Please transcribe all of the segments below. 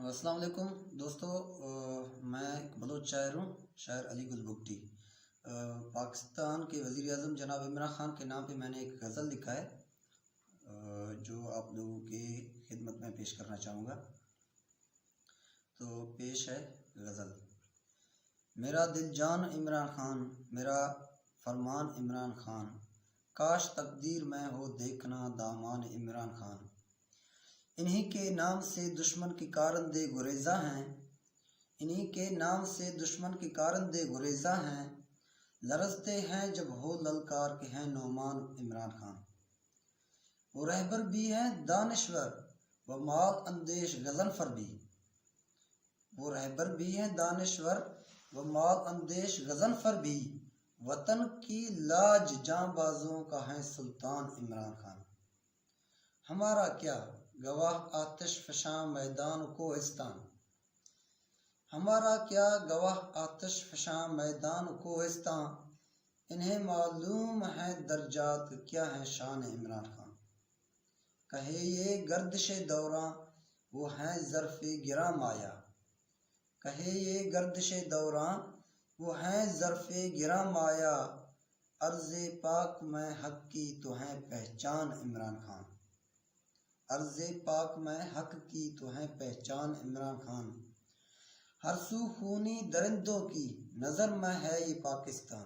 अस्सलाम वालेकुम दोस्तों। मैं एक बलोच शायर हूँ, शायर अली गुल बुगटी। पाकिस्तान के वज़ीर आज़म जनाब इमरान ख़ान के नाम पे मैंने एक गज़ल लिखा है, जो आप लोगों की खिदमत में पेश करना चाहूँगा। तो पेश है गज़ल। मेरा दिल जान इमरान ख़ान, मेरा फरमान इमरान ख़ान, काश तकदीर में हो देखना दामान इमरान ख़ान। इन्हीं के नाम से दुश्मन की कारन दे गुरेज़ा हैं, इन्हीं के नाम से दुश्मन की कारन दे गुरेज़ा हैं, लरज़ते हैं जब हो ललकार के हैं नौमान इमरान ख़ान। वो रहबर भी हैं दानिश्वर व माल अंदेश गज़नफ़र भी, वो रहबर भी हैं दानिश्वर व माल अंदेश गज़नफ़र भी, वतन की लाज जांबाज़ों का है सुल्तान इमरान ख़ान। हमारा क्या गवाह आतिश फ़शां मैदान कोहिस्तान, हमारा क्या गवाह आतिश फ़शां मैदान कोहिस्तान, इन्हें मालूम है दर्जात क्या है शान इमरान ख़ान। कहे ये गर्दिश दौरां वो हैं ज़र्फ़े गिरां माया, कहे ये गर्दिश दौरां वो हैं ज़र्फ़े गिरां माया, अर्ज़े पाक में हक़ की तो है पहचान इमरान ख़ान, अर्ज़े पाक में हक़ की तो है पहचान इमरान ख़ान। हर सू खूनी दरिंदों की नज़र में है ये पाकिस्तान,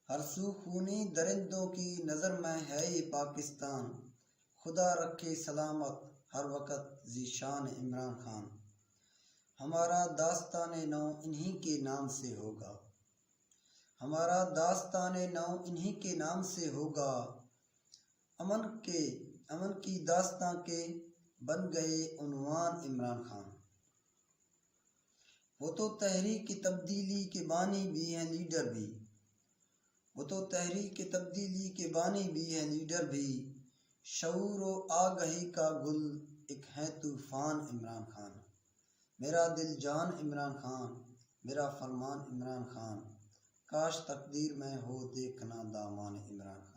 हर सू खूनी दरिंदों की नज़र में है ये पाकिस्तान, खुदा रखे सलामत हर वक़्त ज़ीशान इमरान ख़ान। हमारा दास्ताने नौ इन्हीं के नाम से होगा, हमारा दास्ताने नौ इन्हीं के नाम से होगा, अमन की दास्तां के बन गए उन्वान इमरान ख़ान। वो तो तहरीक की तब्दीली के बानी भी हैं लीडर भी, वो तो तहरीक की तब्दीली के बानी भी हैं लीडर भी, शऊर व आगही का गुल एक है तूफ़ान इमरान ख़ान। मेरा दिल जान इमरान ख़ान, मेरा फरमान इमरान ख़ान, काश तकदीर में हो देखना दामान इमरान ख़ान।